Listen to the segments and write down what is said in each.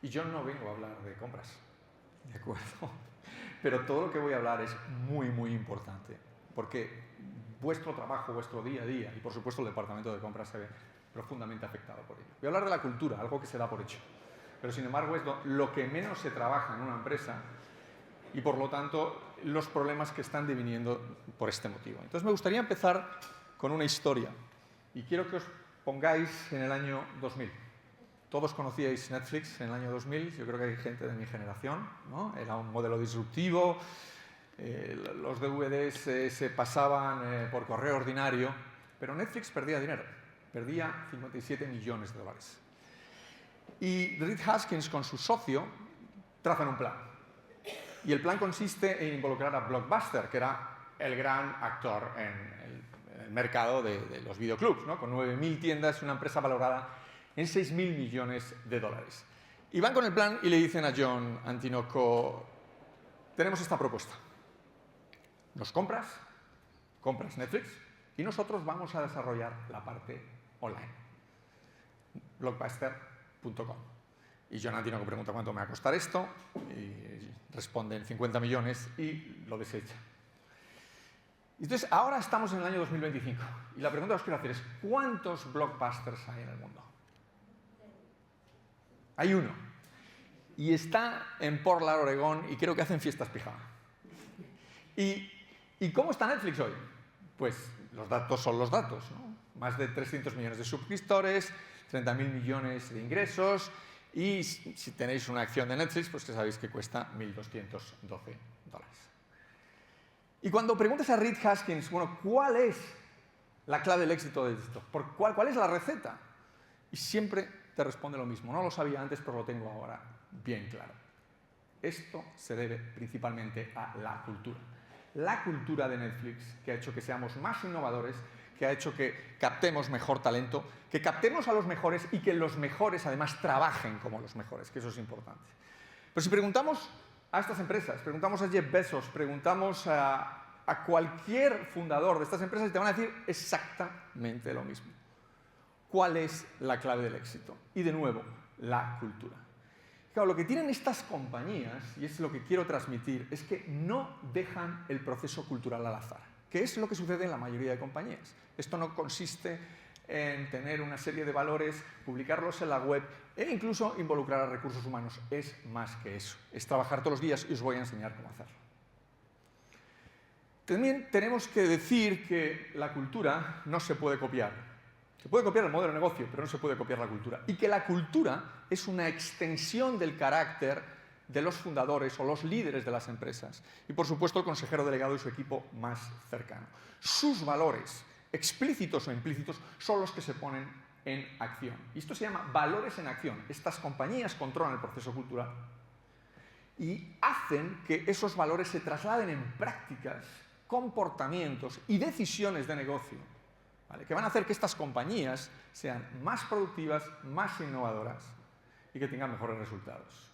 Y yo no vengo a hablar de compras, ¿de acuerdo? Pero todo lo que voy a hablar es muy, muy importante, porque vuestro trabajo, vuestro día a día, y por supuesto el departamento de compras se ve profundamente afectado por ello. Voy a hablar de la cultura, algo que se da por hecho, pero sin embargo es lo que menos se trabaja en una empresa y por lo tanto los problemas que están deviniendo por este motivo. Entonces me gustaría empezar con una historia y quiero que os pongáis en el año 2000. Todos conocíais Netflix en el año 2000, yo creo que hay gente de mi generación, ¿no? Era un modelo disruptivo, los DVDs se pasaban por correo ordinario, pero Netflix perdía dinero, perdía 57 millones de dólares. Y Reed Hastings con su socio trazan un plan. Y el plan consiste en involucrar a Blockbuster, que era el gran actor en el mercado de los videoclubs, ¿no? Con 9.000 tiendas, una empresa valorada en 6.000 millones de dólares. Y van con el plan y le dicen a John Antinoco, tenemos esta propuesta. Nos compras Netflix y nosotros vamos a desarrollar la parte online. Blockbuster.com. Y John Antinoco pregunta cuánto me va a costar esto y responden 50 millones y lo desecha. Entonces, ahora estamos en el año 2025 y la pregunta que os quiero hacer es ¿cuántos blockbusters hay en el mundo? Hay uno. Y está en Portland, Oregón, y creo que hacen fiestas pijama. ¿Y cómo está Netflix hoy? Pues los datos son los datos, ¿no? Más de 300 millones de suscriptores, 30.000 millones de ingresos, y si tenéis una acción de Netflix, pues que sabéis que cuesta $1.212. Y cuando preguntas a Reed Hastings, bueno, ¿cuál es la clave del éxito de esto? ¿Cuál es la receta? Y siempre te responde lo mismo. No lo sabía antes, pero lo tengo ahora bien claro. Esto se debe principalmente a la cultura. La cultura de Netflix, que ha hecho que seamos más innovadores, que ha hecho que captemos mejor talento, que captemos a los mejores y que los mejores además trabajen como los mejores, que eso es importante. Pero si preguntamos a estas empresas, preguntamos a Jeff Bezos, preguntamos a cualquier fundador de estas empresas y te van a decir exactamente lo mismo. ¿Cuál es la clave del éxito? Y de nuevo, la cultura. Claro, lo que tienen estas compañías, y es lo que quiero transmitir, es que no dejan el proceso cultural al azar, que es lo que sucede en la mayoría de compañías. Esto no consiste en tener una serie de valores, publicarlos en la web e incluso involucrar a recursos humanos. Es más que eso. Es trabajar todos los días y os voy a enseñar cómo hacerlo. También tenemos que decir que la cultura no se puede copiar. Se puede copiar el modelo de negocio, pero no se puede copiar la cultura. Y que la cultura es una extensión del carácter de los fundadores o los líderes de las empresas. Y, por supuesto, el consejero delegado y su equipo más cercano. Sus valores, explícitos o implícitos, son los que se ponen en acción. Y esto se llama valores en acción. Estas compañías controlan el proceso cultural y hacen que esos valores se trasladen en prácticas, comportamientos y decisiones de negocio, ¿vale? Que van a hacer que estas compañías sean más productivas, más innovadoras y que tengan mejores resultados.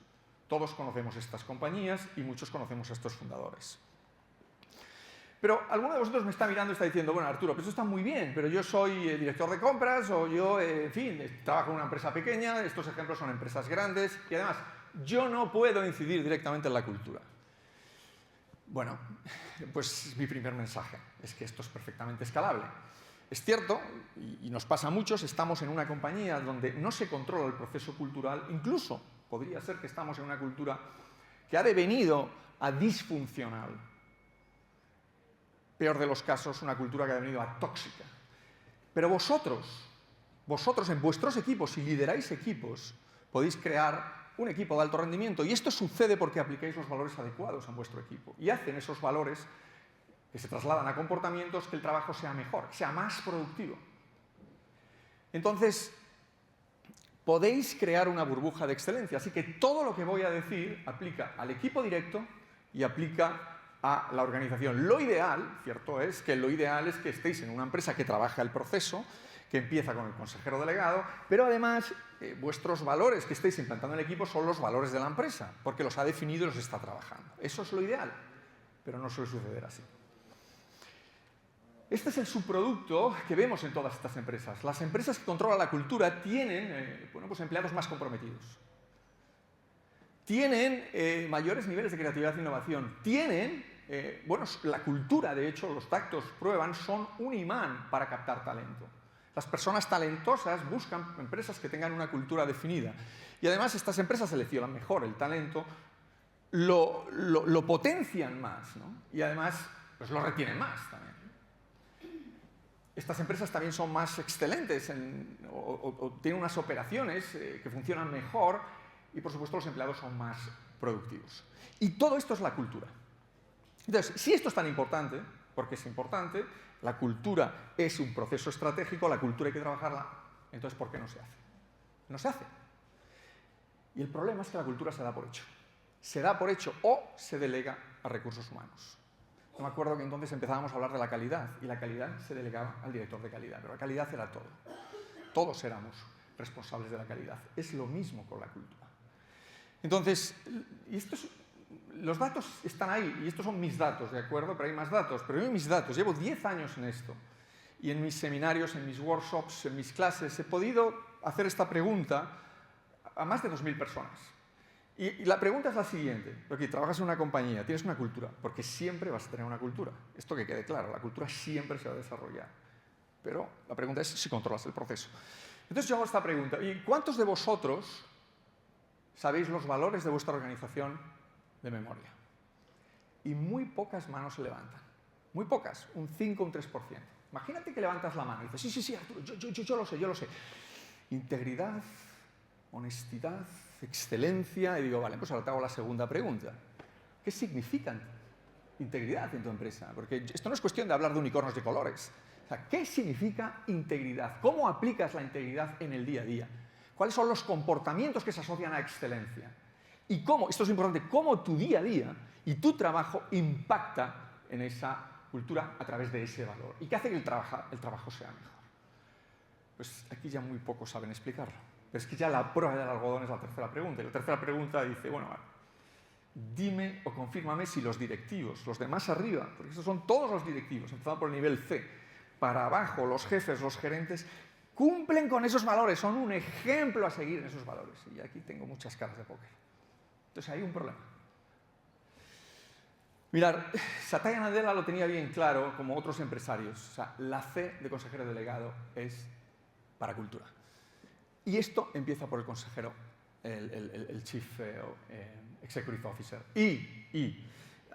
Todos conocemos estas compañías y muchos conocemos a estos fundadores. Pero alguno de vosotros me está mirando y está diciendo, bueno, Arturo, pues eso está muy bien, pero yo soy director de compras o yo, en fin, trabajo en una empresa pequeña, estos ejemplos son empresas grandes y además yo no puedo incidir directamente en la cultura. Bueno, pues mi primer mensaje es que esto es perfectamente escalable. Es cierto, y nos pasa a muchos, estamos en una compañía donde no se controla el proceso cultural, incluso podría ser que estamos en una cultura que ha devenido a disfuncional. Peor de los casos, una cultura que ha devenido a tóxica. Pero vosotros en vuestros equipos, si lideráis equipos, podéis crear un equipo de alto rendimiento. Y esto sucede porque aplicáis los valores adecuados a vuestro equipo. Y hacen esos valores que se trasladan a comportamientos que el trabajo sea mejor, sea más productivo. Entonces, podéis crear una burbuja de excelencia. Así que todo lo que voy a decir aplica al equipo directo y aplica a la organización. Lo ideal, cierto es, que estéis en una empresa que trabaja el proceso, que empieza con el consejero delegado, pero además vuestros valores que estéis implantando en el equipo son los valores de la empresa, porque los ha definido y los está trabajando. Eso es lo ideal, pero no suele suceder así. Este es el subproducto que vemos en todas estas empresas. Las empresas que controlan la cultura tienen pues empleados más comprometidos. tienen mayores niveles de creatividad e innovación, tienen, bueno, la cultura, de hecho, los datos prueban, son un imán para captar talento. Las personas talentosas buscan empresas que tengan una cultura definida. Y además estas empresas seleccionan mejor el talento, lo potencian más, ¿no? Y además pues lo retienen más también. Estas empresas también son más excelentes o tienen unas operaciones que funcionan mejor y, por supuesto, los empleados son más productivos. Y todo esto es la cultura. Entonces, si esto es tan importante, porque es importante, la cultura es un proceso estratégico, la cultura hay que trabajarla, entonces, ¿por qué no se hace? No se hace. Y el problema es que la cultura se da por hecho. Se da por hecho o se delega a recursos humanos. Yo me acuerdo que entonces empezábamos a hablar de la calidad y la calidad se delegaba al director de calidad, pero la calidad era todo. Todos éramos responsables de la calidad. Es lo mismo con la cultura. Entonces, los datos están ahí y estos son mis datos, ¿de acuerdo? Pero hay más datos, pero yo mis datos, llevo 10 años en esto y en mis seminarios, en mis workshops, en mis clases he podido hacer esta pregunta a más de 2.000 personas. Y la pregunta es la siguiente. Aquí, trabajas en una compañía, tienes una cultura, porque siempre vas a tener una cultura. Esto que quede claro, la cultura siempre se va a desarrollar. Pero la pregunta es si controlas el proceso. Entonces yo hago esta pregunta. ¿Y cuántos de vosotros sabéis los valores de vuestra organización de memoria? Y muy pocas manos se levantan. Muy pocas, un 5 o un 3%. Imagínate que levantas la mano y dices, sí, Arturo, yo lo sé. Integridad, honestidad, excelencia, y digo, vale, pues ahora te hago la segunda pregunta. ¿Qué significa integridad en tu empresa? Porque esto no es cuestión de hablar de unicornios de colores. O sea, ¿qué significa integridad? ¿Cómo aplicas la integridad en el día a día? ¿Cuáles son los comportamientos que se asocian a excelencia? Y cómo, esto es importante, cómo tu día a día y tu trabajo impacta en esa cultura a través de ese valor. ¿Y qué hace que el trabajo sea mejor? Pues aquí ya muy pocos saben explicarlo. Pero es que ya la prueba del algodón es la tercera pregunta. Y la tercera pregunta dice, bueno, dime o confírmame si los directivos, los de más arriba, porque estos son todos los directivos, empezando por el nivel C, para abajo, los jefes, los gerentes, cumplen con esos valores, son un ejemplo a seguir en esos valores. Y aquí tengo muchas caras de póker. Entonces hay un problema. Mirad, Satya Nadella lo tenía bien claro, como otros empresarios. O sea, la C de consejero delegado es para cultura. Y esto empieza por el consejero, el Chief Executive Officer. Y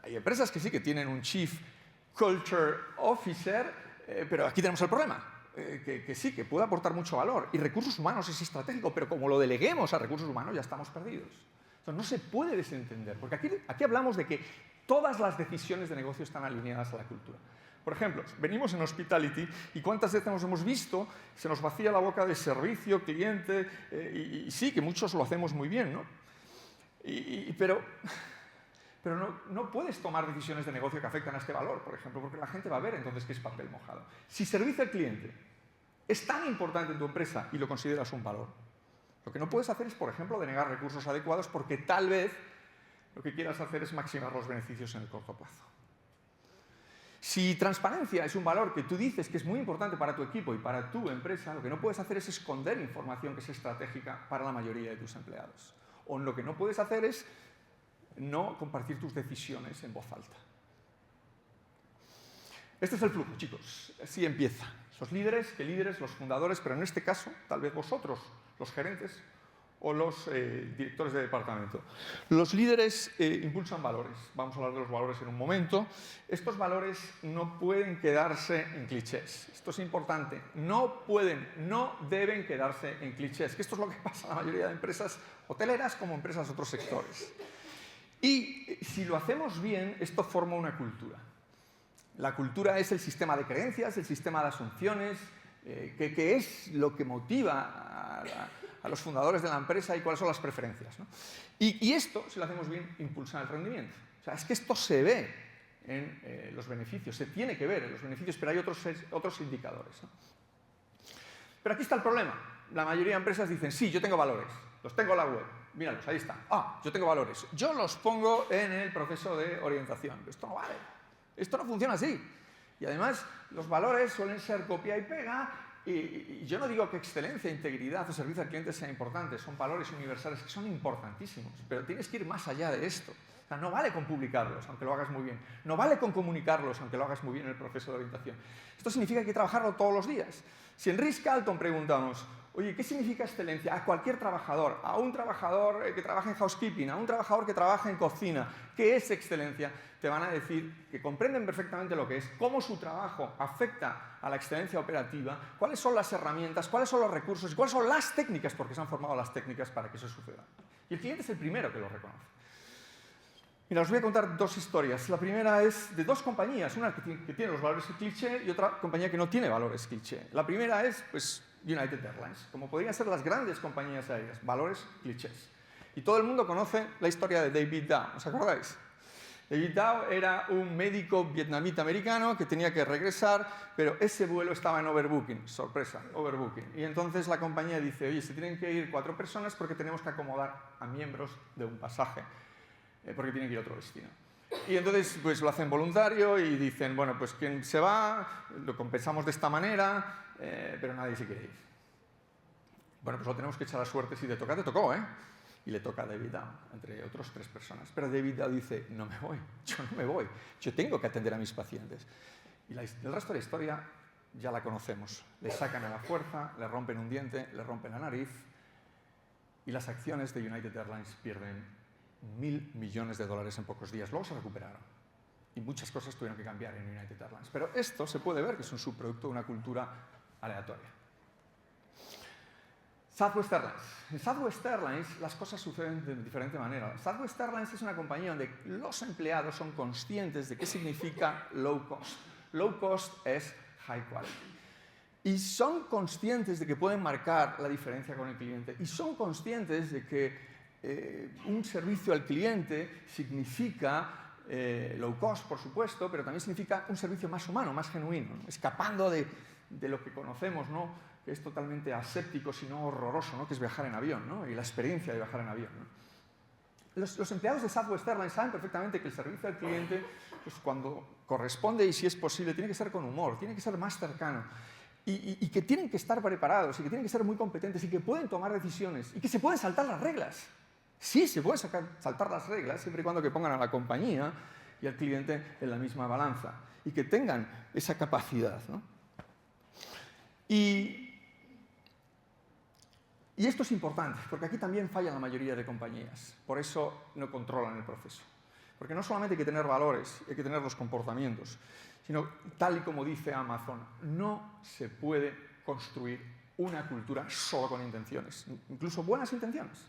hay empresas que sí que tienen un Chief Culture Officer, pero aquí tenemos el problema, que sí, que puede aportar mucho valor. Y recursos humanos es estratégico, pero como lo deleguemos a recursos humanos ya estamos perdidos. Entonces no se puede desentender, porque aquí hablamos de que todas las decisiones de negocio están alineadas a la cultura. Por ejemplo, venimos en Hospitality y cuántas veces nos hemos visto, se nos vacía la boca de servicio, cliente, y sí, que muchos lo hacemos muy bien, ¿no? Pero no puedes tomar decisiones de negocio que afectan a este valor, por ejemplo, porque la gente va a ver entonces que es papel mojado. Si servicio al cliente es tan importante en tu empresa y lo consideras un valor, lo que no puedes hacer es, por ejemplo, denegar recursos adecuados porque tal vez lo que quieras hacer es maximizar los beneficios en el corto plazo. Si transparencia es un valor que tú dices que es muy importante para tu equipo y para tu empresa, lo que no puedes hacer es esconder información que es estratégica para la mayoría de tus empleados. O lo que no puedes hacer es no compartir tus decisiones en voz alta. Este es el flujo, chicos. Así empieza. Los líderes, los fundadores, pero en este caso, tal vez vosotros, los gerentes, o los directores de departamento. Los líderes impulsan valores. Vamos a hablar de los valores en un momento. Estos valores no pueden quedarse en clichés. Esto es importante. No deben quedarse en clichés. Que esto es lo que pasa en la mayoría de empresas hoteleras como empresas de otros sectores. Y si lo hacemos bien, esto forma una cultura. La cultura es el sistema de creencias, el sistema de asunciones, que es lo que motiva a los fundadores de la empresa y cuáles son las preferencias, ¿no? Y esto, si lo hacemos bien, impulsa el rendimiento. O sea, es que esto se ve en los beneficios, se tiene que ver en los beneficios, pero hay otros indicadores, ¿no? Pero aquí está el problema. La mayoría de empresas dicen, sí, yo tengo valores, los tengo en la web, míralos, ahí están. Ah, yo tengo valores, yo los pongo en el proceso de orientación. Esto no vale, esto no funciona así. Y además, los valores suelen ser copia y pega, Y yo no digo que excelencia, integridad o servicio al cliente sea importante, son valores universales que son importantísimos, pero tienes que ir más allá de esto. O sea, no vale con publicarlos, aunque lo hagas muy bien. No vale con comunicarlos, aunque lo hagas muy bien en el proceso de orientación. Esto significa que hay que trabajarlo todos los días. Si en Ritz-Carlton preguntamos, oye, ¿qué significa excelencia? A cualquier trabajador, a un trabajador que trabaja en housekeeping, a un trabajador que trabaja en cocina, ¿qué es excelencia? Te van a decir que comprenden perfectamente lo que es, cómo su trabajo afecta a la excelencia operativa, cuáles son las herramientas, cuáles son los recursos y cuáles son las técnicas, porque se han formado las técnicas para que eso suceda. Y el cliente es el primero que lo reconoce. Mira, os voy a contar dos historias. La primera es de dos compañías, una que tiene los valores cliché y otra compañía que no tiene valores cliché. La primera es, pues, United Airlines, como podrían ser las grandes compañías aéreas, valores clichés. Y todo el mundo conoce la historia de David Dow, ¿os acordáis? David Dow era un médico vietnamita americano que tenía que regresar, pero ese vuelo estaba en overbooking, sorpresa, overbooking. Y entonces la compañía dice, oye, se tienen que ir 4 personas porque tenemos que acomodar a miembros de un pasaje, porque tienen que ir a otro destino. Y entonces pues lo hacen voluntario y dicen, bueno, pues quien se va, lo compensamos de esta manera, pero nadie se quiere ir. Bueno, pues lo tenemos que echar a suerte, si te toca, te tocó, ¿eh? Y le toca a David Dow, entre otros 3 personas. Pero David Dow dice, no me voy, yo no me voy, yo tengo que atender a mis pacientes. Y el resto de la historia ya la conocemos. Le sacan a la fuerza, le rompen un diente, le rompen la nariz y las acciones de United Airlines pierden $1.000 millones en pocos días. Luego se recuperaron y muchas cosas tuvieron que cambiar en United Airlines. Pero esto se puede ver que es un subproducto de una cultura aleatoria. Southwest Airlines. En Southwest Airlines las cosas suceden de diferente manera. Southwest Airlines es una compañía donde los empleados son conscientes de qué significa low cost. Low cost es high quality. Y son conscientes de que pueden marcar la diferencia con el cliente. Y son conscientes de que un servicio al cliente significa low cost, por supuesto, pero también significa un servicio más humano, más genuino, ¿no? Escapando de lo que conocemos, ¿no? Que es totalmente aséptico, sino horroroso, ¿no? Que es viajar en avión, ¿no? Y la experiencia de viajar en avión, ¿no? Los empleados de Southwest Airlines saben perfectamente que el servicio al cliente, pues cuando corresponde y si es posible, tiene que ser con humor, tiene que ser más cercano. Y que tienen que estar preparados y que tienen que ser muy competentes y que pueden tomar decisiones y que se pueden saltar las reglas. Sí, se pueden saltar las reglas siempre y cuando que pongan a la compañía y al cliente en la misma balanza y que tengan esa capacidad, ¿no? Y esto es importante, porque aquí también fallan la mayoría de compañías. Por eso no controlan el proceso. Porque no solamente hay que tener valores, hay que tener los comportamientos, sino, tal y como dice Amazon, no se puede construir una cultura solo con intenciones, incluso buenas intenciones.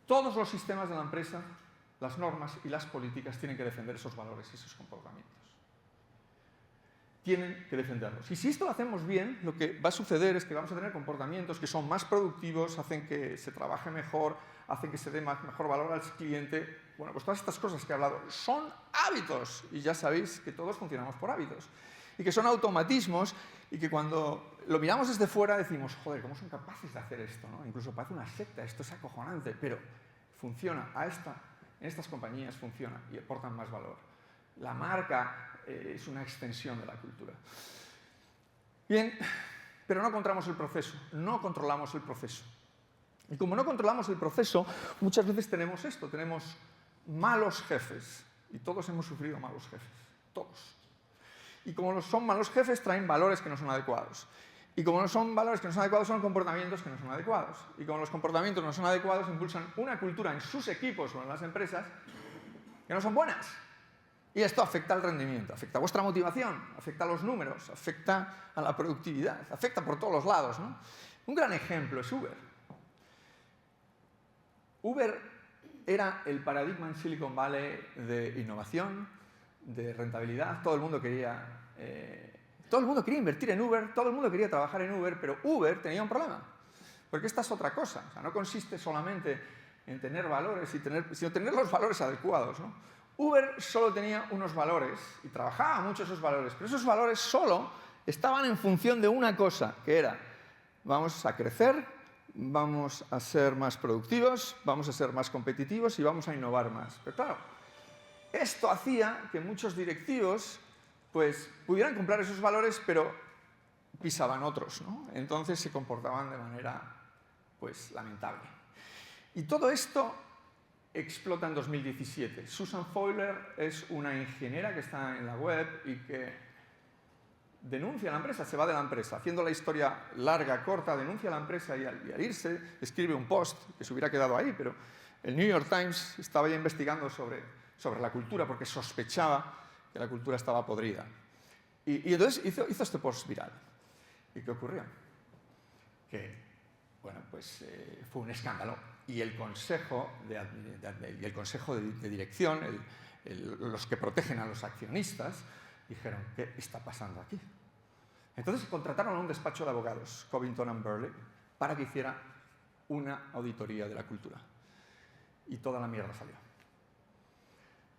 Todos los sistemas de la empresa, las normas y las políticas tienen que defender esos valores y esos comportamientos. Tienen que defenderlos. Y si esto lo hacemos bien, lo que va a suceder es que vamos a tener comportamientos que son más productivos, hacen que se trabaje mejor, hacen que se dé mejor valor al cliente. Bueno, pues todas estas cosas que he hablado son hábitos. Y ya sabéis que todos funcionamos por hábitos. Y que son automatismos y que cuando lo miramos desde fuera decimos, joder, ¿cómo son capaces de hacer esto, ¿no? Incluso parece una secta, esto es acojonante, pero funciona. En estas compañías funciona y aportan más valor. La marca es una extensión de la cultura. Bien, pero no controlamos el proceso, no controlamos el proceso. Y como no controlamos el proceso, muchas veces tenemos esto, tenemos malos jefes. Y todos hemos sufrido malos jefes, todos. Y como son malos jefes, traen valores que no son adecuados. Y como no son valores que no son adecuados, son comportamientos que no son adecuados. Y como los comportamientos no son adecuados, impulsan una cultura en sus equipos o en las empresas que no son buenas. Y esto afecta al rendimiento, afecta a vuestra motivación, afecta a los números, afecta a la productividad, afecta por todos los lados, ¿no? Un gran ejemplo es Uber. Uber era el paradigma en Silicon Valley de innovación, de rentabilidad. Todo el mundo quería invertir en Uber, todo el mundo quería trabajar en Uber, pero Uber tenía un problema. Porque esta es otra cosa. O sea, no consiste solamente en tener valores, sino tener los valores adecuados, ¿no? Uber solo tenía unos valores y trabajaba mucho esos valores, pero esos valores solo estaban en función de una cosa, que era vamos a crecer, vamos a ser más productivos, vamos a ser más competitivos y vamos a innovar más. Pero claro, esto hacía que muchos directivos pues, pudieran comprar esos valores, pero pisaban otros, ¿no? Entonces se comportaban de manera, pues, lamentable. Y todo esto explota en 2017. Susan Fowler es una ingeniera que está en la web y que denuncia a la empresa, se va de la empresa. Haciendo la historia larga, corta, denuncia a la empresa y al irse escribe un post que se hubiera quedado ahí, pero el New York Times estaba ya investigando sobre la cultura porque sospechaba que la cultura estaba podrida. Y entonces hizo este post viral. ¿Y qué ocurrió? Que, bueno, pues fue un escándalo. Y el consejo de dirección, los que protegen a los accionistas, dijeron, ¿qué está pasando aquí? Entonces contrataron a un despacho de abogados, Covington & Burling, para que hiciera una auditoría de la cultura. Y toda la mierda salió.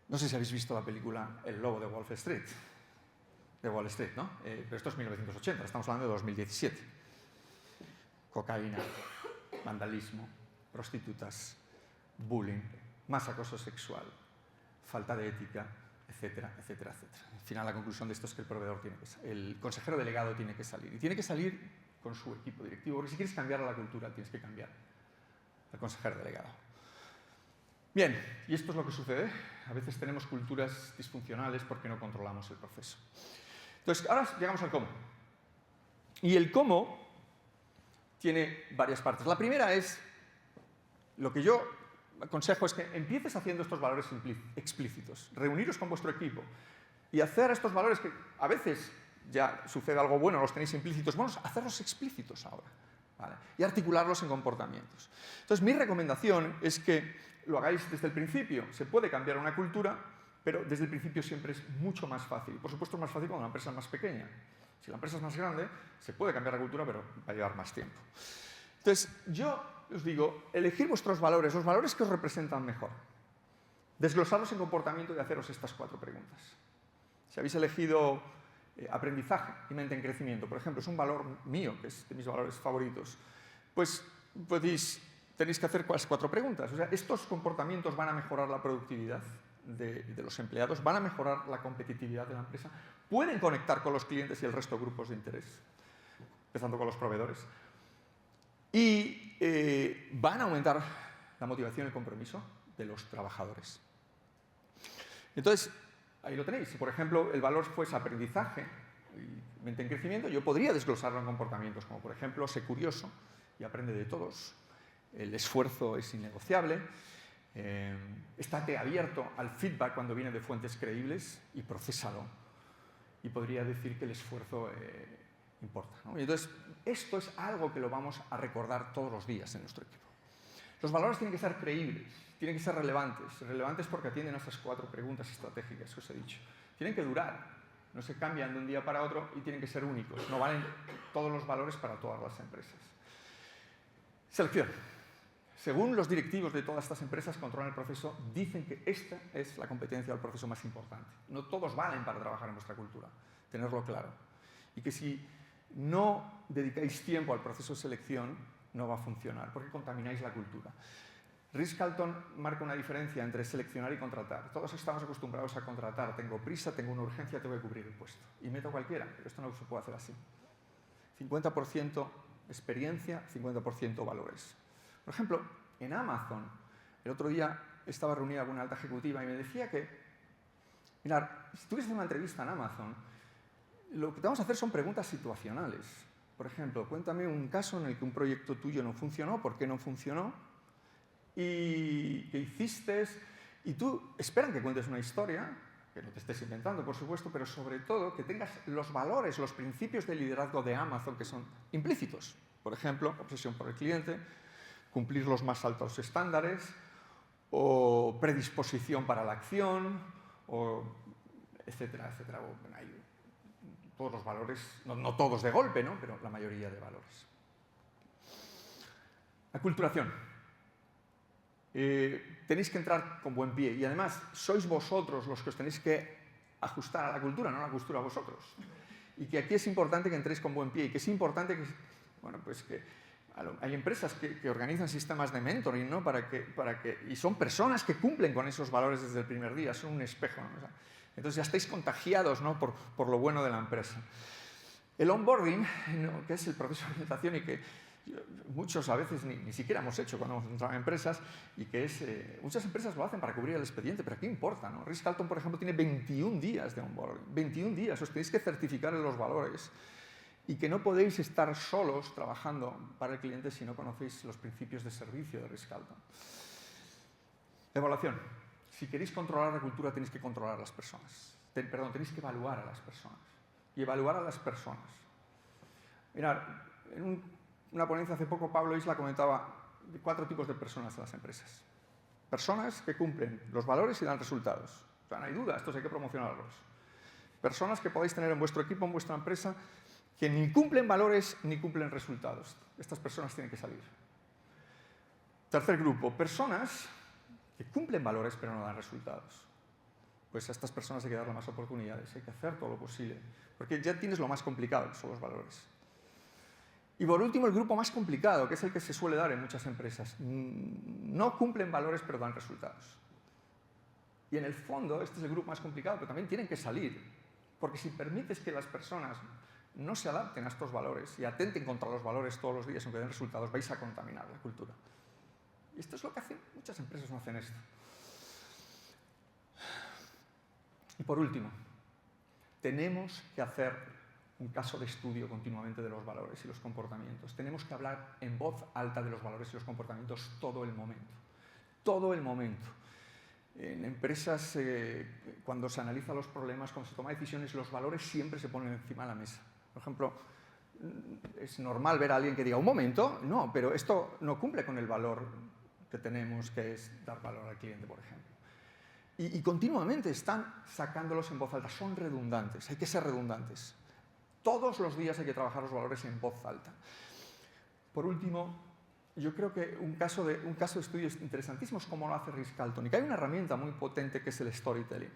No sé si habéis visto la película El lobo de Wall Street. De Wall Street, ¿no? Pero esto es 1980, estamos hablando de 2017. Cocaína, vandalismo, prostitutas, bullying, más acoso sexual, falta de ética, etcétera, etcétera, etcétera. Al final, la conclusión de esto es que el consejero delegado tiene que salir. Y tiene que salir con su equipo directivo, porque si quieres cambiar la cultura, tienes que cambiar al consejero delegado. Bien, y esto es lo que sucede. A veces tenemos culturas disfuncionales porque no controlamos el proceso. Entonces, ahora llegamos al cómo. Y el cómo tiene varias partes. La primera es, lo que yo aconsejo es que empieces haciendo estos valores explícitos. Reuniros con vuestro equipo y hacer estos valores que a veces ya sucede algo bueno, los tenéis implícitos, vamos a hacerlos explícitos ahora, ¿vale? Y articularlos en comportamientos. Entonces, mi recomendación es que lo hagáis desde el principio. Se puede cambiar una cultura, pero desde el principio siempre es mucho más fácil. Por supuesto, es más fácil cuando la empresa es más pequeña. Si la empresa es más grande, se puede cambiar la cultura, pero va a llevar más tiempo. Entonces, yo os digo, elegir vuestros valores, los valores que os representan mejor. Desglosarlos en comportamiento y haceros estas 4 preguntas. Si habéis elegido aprendizaje y mente en crecimiento, por ejemplo, es un valor mío, que es de mis valores favoritos, pues tenéis que hacer las 4 preguntas. O sea, estos comportamientos van a mejorar la productividad de los empleados, van a mejorar la competitividad de la empresa, pueden conectar con los clientes y el resto de grupos de interés, empezando con los proveedores, y van a aumentar la motivación y el compromiso de los trabajadores. Entonces, ahí lo tenéis. Si, por ejemplo, el valor fuese aprendizaje y mente en crecimiento, yo podría desglosarlo en comportamientos, como por ejemplo, sé curioso y aprende de todos. El esfuerzo es innegociable. Estate abierto al feedback cuando viene de fuentes creíbles y procésalo. Y podría decir que el esfuerzo importa, ¿no? Y entonces, esto es algo que lo vamos a recordar todos los días en nuestro equipo. Los valores tienen que ser creíbles, tienen que ser relevantes porque atienden a esas 4 preguntas estratégicas que os he dicho. Tienen que durar, no se cambian de un día para otro y tienen que ser únicos. No valen todos los valores para todas las empresas. Selección. Según los directivos de todas estas empresas que controlan el proceso, dicen que esta es la competencia del proceso más importante. No todos valen para trabajar en vuestra cultura, tenerlo claro. Y que si no dedicáis tiempo al proceso de selección, no va a funcionar, porque contamináis la cultura. Ritz-Carlton marca una diferencia entre seleccionar y contratar. Todos estamos acostumbrados a contratar. Tengo prisa, tengo una urgencia, tengo que cubrir el puesto. Y meto cualquiera, pero esto no se puede hacer así. 50% experiencia, 50% valores. Por ejemplo, en Amazon, el otro día estaba reunida con una alta ejecutiva y me decía que, mirad, si tú quieres hacer una entrevista en Amazon, lo que te vamos a hacer son preguntas situacionales. Por ejemplo, cuéntame un caso en el que un proyecto tuyo no funcionó, ¿por qué no funcionó? Y qué hiciste, y tú esperan que cuentes una historia, que no te estés inventando, por supuesto, pero sobre todo que tengas los valores, los principios de liderazgo de Amazon que son implícitos. Por ejemplo, obsesión por el cliente, cumplir los más altos estándares, o predisposición para la acción, o etcétera, etcétera. Bueno, hay todos los valores, no todos de golpe, ¿no? Pero la mayoría de valores. Aculturación. Tenéis que entrar con buen pie y además sois vosotros los que os tenéis que ajustar a la cultura, no la cultura a vosotros. Y que aquí es importante que entréis con buen pie y que es importante que, bueno, pues que hay empresas que organizan sistemas de mentoring, ¿no? Y son personas que cumplen con esos valores desde el primer día, son un espejo, ¿no? O sea, entonces ya estáis contagiados, ¿no? por lo bueno de la empresa. El onboarding, que es el proceso de orientación y que muchos a veces ni siquiera hemos hecho cuando hemos entrado en empresas, y que es, muchas empresas lo hacen para cubrir el expediente, pero ¿qué importa, no? Ritz-Carlton, por ejemplo, tiene 21 días de onboarding, 21 días, os tenéis que certificar en los valores, y que no podéis estar solos trabajando para el cliente si no conocéis los principios de servicio de Ritz-Carlton. Evaluación. Si queréis controlar la cultura, tenéis que controlar a las personas. Tenéis que evaluar a las personas. Y evaluar a las personas. Mirad, en una ponencia hace poco Pablo Isla comentaba de 4 tipos de personas en las empresas. Personas que cumplen los valores y dan resultados. O sea, no hay duda, estos hay que promocionarlos. Personas que podáis tener en vuestro equipo, en vuestra empresa, que ni cumplen valores ni cumplen resultados. Estas personas tienen que salir. Tercer grupo, personas que cumplen valores pero no dan resultados. Pues a estas personas hay que darle más oportunidades, hay que hacer todo lo posible, porque ya tienes lo más complicado, que son los valores. Y por último, el grupo más complicado, que es el que se suele dar en muchas empresas. No cumplen valores pero dan resultados. Y en el fondo, este es el grupo más complicado, pero también tienen que salir, porque si permites que las personas no se adapten a estos valores y atenten contra los valores todos los días aunque den resultados, vais a contaminar la cultura. Y esto es lo que hacen, muchas empresas no hacen esto. Y por último, tenemos que hacer un caso de estudio continuamente de los valores y los comportamientos. Tenemos que hablar en voz alta de los valores y los comportamientos todo el momento. Todo el momento. En empresas, cuando se analizan los problemas, cuando se toman decisiones, los valores siempre se ponen encima de la mesa. Por ejemplo, es normal ver a alguien que diga, un momento, no, pero esto no cumple con el valor que tenemos, que es dar valor al cliente, por ejemplo. Y continuamente están sacándolos en voz alta. Son redundantes, hay que ser redundantes. Todos los días hay que trabajar los valores en voz alta. Por último, yo creo que un caso de estudio interesantísimo es cómo lo hace Ritz-Carlton. Y que hay una herramienta muy potente que es el storytelling.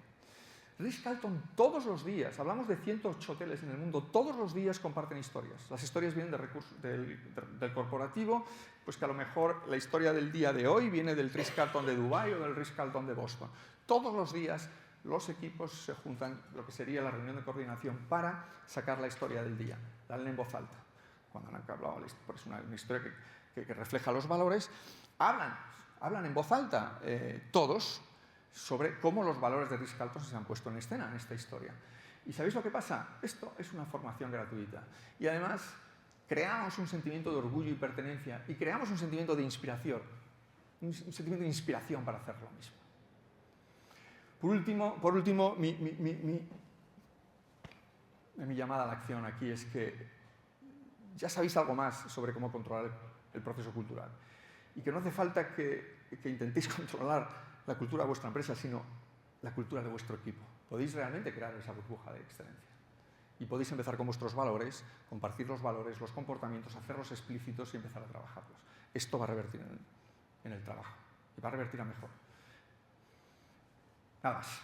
Ritz-Carlton todos los días, hablamos de 108 hoteles en el mundo, todos los días comparten historias. Las historias vienen del corporativo, pues que a lo mejor la historia del día de hoy viene del Ritz-Carlton de Dubái o del Ritz-Carlton de Boston. Todos los días los equipos se juntan, lo que sería la reunión de coordinación, para sacar la historia del día, darle en voz alta. Cuando han hablado, es una historia que refleja los valores, hablan en voz alta todos, sobre cómo los valores de Ritz-Carlton se han puesto en escena en esta historia. ¿Y sabéis lo que pasa? Esto es una formación gratuita. Y además creamos un sentimiento de orgullo y pertenencia y creamos un sentimiento de inspiración. Un sentimiento de inspiración para hacer lo mismo. Por último, mi llamada a la acción aquí es que ya sabéis algo más sobre cómo controlar el proceso cultural. Y que no hace falta que intentéis controlar la cultura de vuestra empresa, sino la cultura de vuestro equipo. Podéis realmente crear esa burbuja de excelencia. Y podéis empezar con vuestros valores, compartir los valores, los comportamientos, hacerlos explícitos y empezar a trabajarlos. Esto va a revertir en el trabajo y va a revertir a mejor. Nada más.